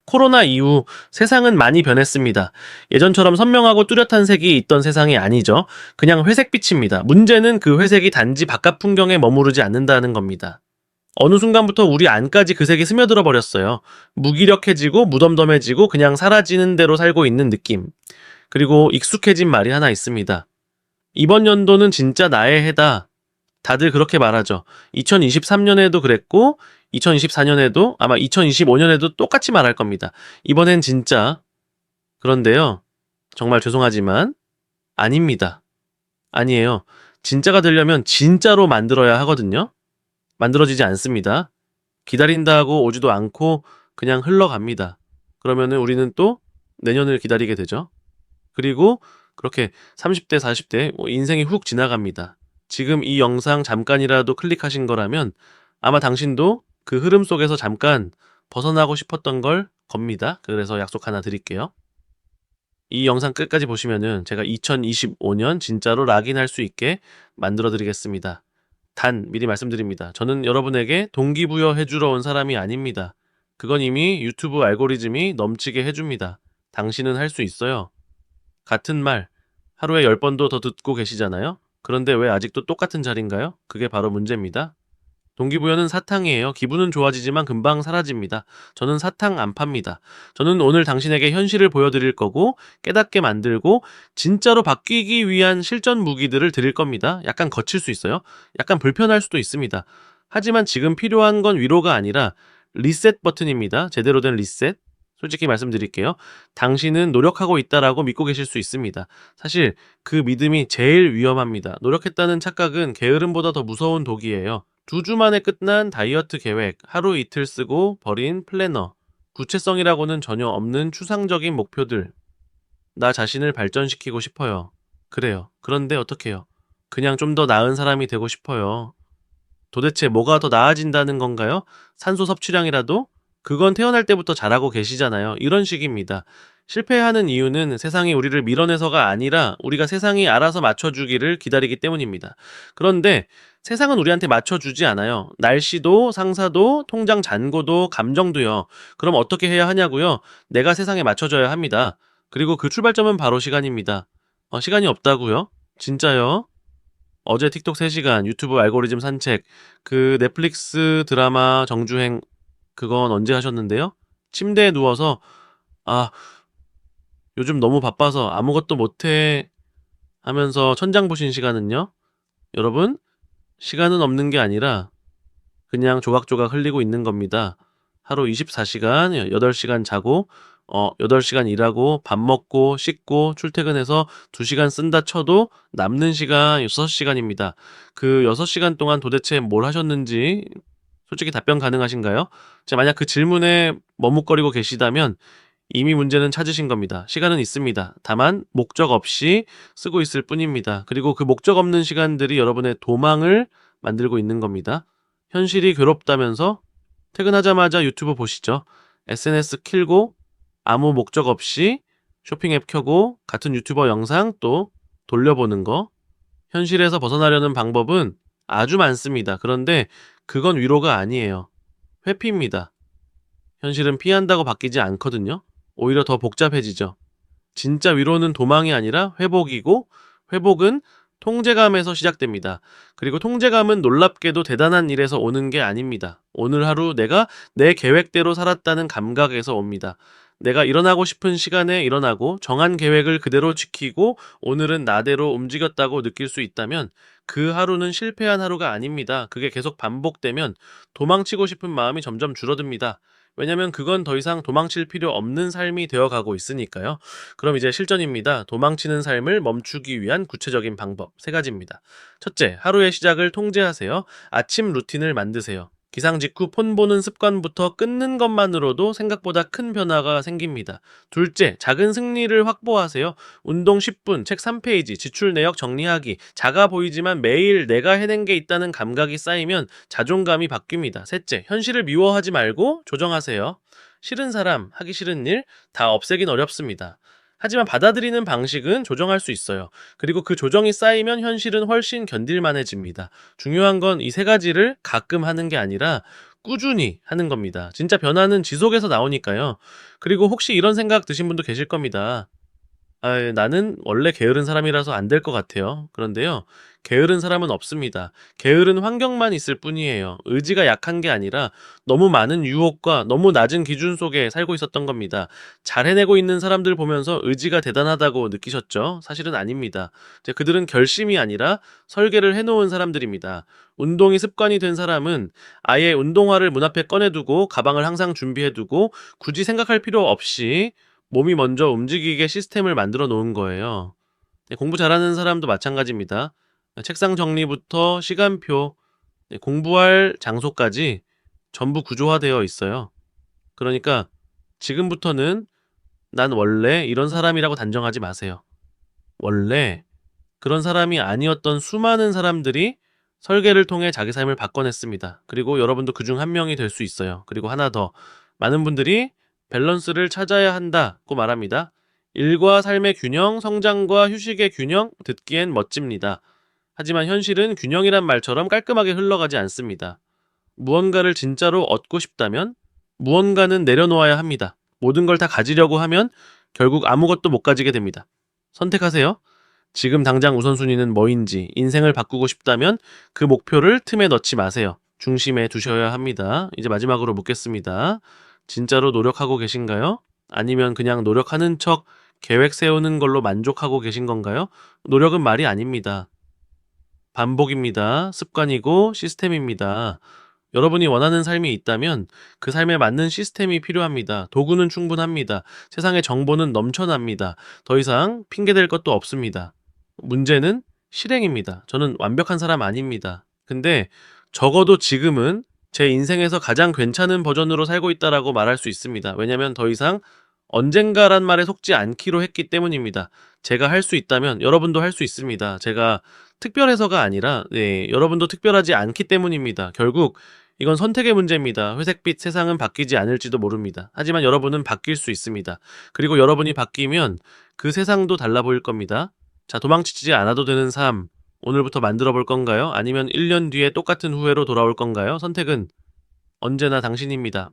코로나 이후 세상은 많이 변했습니다. 예전처럼 선명하고 뚜렷한 색이 있던 세상이 아니죠. 그냥 회색빛입니다. 문제는 그 회색이 단지 바깥 풍경에 머무르지 않는다는 겁니다. 어느 순간부터 우리 안까지 그 색이 스며들어 버렸어요. 무기력해지고 무덤덤해지고 그냥 사라지는 대로 살고 있는 느낌. 그리고 익숙해진 말이 하나 있습니다. 이번 연도는 진짜 나의 해다. 다들 그렇게 말하죠. 2023년에도 그랬고 2024년에도 아마 2025년에도 똑같이 말할 겁니다. 이번엔 진짜. 그런데요. 정말 죄송하지만 아닙니다. 아니에요. 진짜가 되려면 진짜로 만들어야 하거든요. 만들어지지 않습니다. 기다린다 하고 오지도 않고 그냥 흘러갑니다. 그러면은 우리는 또 내년을 기다리게 되죠. 그리고 그렇게 30대, 40대 인생이 훅 지나갑니다. 지금 이 영상 잠깐이라도 클릭하신 거라면 아마 당신도 그 흐름 속에서 잠깐 벗어나고 싶었던 걸 겁니다. 그래서 약속 하나 드릴게요. 이 영상 끝까지 보시면은 제가 2025년 진짜로 락인할 수 있게 만들어 드리겠습니다. 단 미리 말씀드립니다. 저는 여러분에게 동기부여 해주러 온 사람이 아닙니다. 그건 이미 유튜브 알고리즘이 넘치게 해줍니다. 당신은 할 수 있어요. 같은 말 하루에 10번도 더 듣고 계시잖아요. 그런데 왜 아직도 똑같은 자리인가요? 그게 바로 문제입니다. 동기부여는 사탕이에요. 기분은 좋아지지만 금방 사라집니다. 저는 사탕 안 팝니다. 저는 오늘 당신에게 현실을 보여드릴 거고 깨닫게 만들고 진짜로 바뀌기 위한 실전 무기들을 드릴 겁니다. 약간 거칠 수 있어요. 약간 불편할 수도 있습니다. 하지만 지금 필요한 건 위로가 아니라 리셋 버튼입니다. 제대로 된 리셋. 솔직히 말씀드릴게요. 당신은 노력하고 있다라고 믿고 계실 수 있습니다. 사실 그 믿음이 제일 위험합니다. 노력했다는 착각은 게으름보다 더 무서운 독이에요. 2주 만에 끝난 다이어트 계획, 하루 이틀 쓰고 버린 플래너, 구체성이라고는 전혀 없는 추상적인 목표들. 나 자신을 발전시키고 싶어요. 그래요. 그런데 어떡해요? 그냥 좀 더 나은 사람이 되고 싶어요. 도대체 뭐가 더 나아진다는 건가요? 산소 섭취량이라도? 그건 태어날 때부터 잘하고 계시잖아요. 이런 식입니다. 실패하는 이유는 세상이 우리를 밀어내서가 아니라 우리가 세상이 알아서 맞춰주기를 기다리기 때문입니다. 그런데 세상은 우리한테 맞춰주지 않아요. 날씨도, 상사도, 통장 잔고도, 감정도요. 그럼 어떻게 해야 하냐고요? 내가 세상에 맞춰줘야 합니다. 그리고 그 출발점은 바로 시간입니다. 시간이 없다고요? 진짜요? 어제 틱톡 3시간, 유튜브 알고리즘 산책, 그 넷플릭스 드라마 정주행 그건 언제 하셨는데요? 침대에 누워서 아, 요즘 너무 바빠서 아무것도 못해 하면서 천장 보신 시간은요? 여러분, 시간은 없는 게 아니라 그냥 조각조각 흘리고 있는 겁니다. 하루 24시간, 8시간 자고 8시간 일하고 밥 먹고 씻고 출퇴근해서 2시간 쓴다 쳐도 남는 시간 6시간입니다. 그 6시간 동안 도대체 뭘 하셨는지 솔직히 답변 가능하신가요? 만약 그 질문에 머뭇거리고 계시다면 이미 문제는 찾으신 겁니다. 시간은 있습니다. 다만 목적 없이 쓰고 있을 뿐입니다. 그리고 그 목적 없는 시간들이 여러분의 도망을 만들고 있는 겁니다. 현실이 괴롭다면서 퇴근하자마자 유튜브 보시죠. SNS 킬고 아무 목적 없이 쇼핑 앱 켜고 같은 유튜버 영상 또 돌려보는 거. 현실에서 벗어나려는 방법은 아주 많습니다. 그런데 그건 위로가 아니에요. 회피입니다. 현실은 피한다고 바뀌지 않거든요. 오히려 더 복잡해지죠. 진짜 위로는 도망이 아니라 회복이고 회복은 통제감에서 시작됩니다. 그리고 통제감은 놀랍게도 대단한 일에서 오는 게 아닙니다. 오늘 하루 내가 내 계획대로 살았다는 감각에서 옵니다. 내가 일어나고 싶은 시간에 일어나고 정한 계획을 그대로 지키고 오늘은 나대로 움직였다고 느낄 수 있다면 그 하루는 실패한 하루가 아닙니다. 그게 계속 반복되면 도망치고 싶은 마음이 점점 줄어듭니다. 왜냐면 그건 더 이상 도망칠 필요 없는 삶이 되어가고 있으니까요. 그럼 이제 실전입니다. 도망치는 삶을 멈추기 위한 구체적인 방법 3가지입니다. 첫째, 하루의 시작을 통제하세요. 아침 루틴을 만드세요. 기상 직후 폰 보는 습관부터 끊는 것만으로도 생각보다 큰 변화가 생깁니다. 둘째, 작은 승리를 확보하세요. 운동 10분, 책 3페이지, 지출 내역 정리하기. 작아 보이지만 매일 내가 해낸 게 있다는 감각이 쌓이면 자존감이 바뀝니다. 셋째, 현실을 미워하지 말고 조정하세요. 싫은 사람, 하기 싫은 일 다 없애긴 어렵습니다. 하지만 받아들이는 방식은 조정할 수 있어요. 그리고 그 조정이 쌓이면 현실은 훨씬 견딜만해집니다. 중요한 건 이 세 가지를 가끔 하는 게 아니라 꾸준히 하는 겁니다. 진짜 변화는 지속에서 나오니까요. 그리고 혹시 이런 생각 드신 분도 계실 겁니다. 나는 원래 게으른 사람이라서 안 될 것 같아요. 그런데요, 게으른 사람은 없습니다. 게으른 환경만 있을 뿐이에요. 의지가 약한 게 아니라 너무 많은 유혹과 너무 낮은 기준 속에 살고 있었던 겁니다. 잘 해내고 있는 사람들 보면서 의지가 대단하다고 느끼셨죠? 사실은 아닙니다. 그들은 결심이 아니라 설계를 해놓은 사람들입니다. 운동이 습관이 된 사람은 아예 운동화를 문 앞에 꺼내두고 가방을 항상 준비해두고 굳이 생각할 필요 없이 몸이 먼저 움직이게 시스템을 만들어 놓은 거예요. 공부 잘하는 사람도 마찬가지입니다. 책상 정리부터 시간표, 공부할 장소까지 전부 구조화되어 있어요. 그러니까 지금부터는 난 원래 이런 사람이라고 단정하지 마세요. 원래 그런 사람이 아니었던 수많은 사람들이 설계를 통해 자기 삶을 바꿔냈습니다. 그리고 여러분도 그중 한 명이 될 수 있어요. 그리고 하나 더, 많은 분들이 밸런스를 찾아야 한다고 말합니다. 일과 삶의 균형, 성장과 휴식의 균형, 듣기엔 멋집니다. 하지만 현실은 균형이란 말처럼 깔끔하게 흘러가지 않습니다. 무언가를 진짜로 얻고 싶다면 무언가는 내려놓아야 합니다. 모든 걸 다 가지려고 하면 결국 아무것도 못 가지게 됩니다. 선택하세요. 지금 당장 우선순위는 뭐인지, 인생을 바꾸고 싶다면 그 목표를 틈에 넣지 마세요. 중심에 두셔야 합니다. 이제 마지막으로 묻겠습니다. 진짜로 노력하고 계신가요? 아니면 그냥 노력하는 척 계획 세우는 걸로 만족하고 계신 건가요? 노력은 말이 아닙니다. 반복입니다. 습관이고 시스템입니다. 여러분이 원하는 삶이 있다면 그 삶에 맞는 시스템이 필요합니다. 도구는 충분합니다. 세상에 정보는 넘쳐납니다. 더 이상 핑계댈 것도 없습니다. 문제는 실행입니다. 저는 완벽한 사람 아닙니다. 근데 적어도 지금은 제 인생에서 가장 괜찮은 버전으로 살고 있다라고 말할 수 있습니다. 왜냐면 더 이상 언젠가란 말에 속지 않기로 했기 때문입니다. 제가 할 수 있다면 여러분도 할 수 있습니다. 제가 특별해서가 아니라 여러분도 특별하지 않기 때문입니다. 결국 이건 선택의 문제입니다. 회색빛 세상은 바뀌지 않을지도 모릅니다. 하지만 여러분은 바뀔 수 있습니다. 그리고 여러분이 바뀌면 그 세상도 달라 보일 겁니다. 자, 도망치지 않아도 되는 삶, 오늘부터 만들어 볼 건가요? 아니면 1년 뒤에 똑같은 후회로 돌아올 건가요? 선택은 언제나 당신입니다.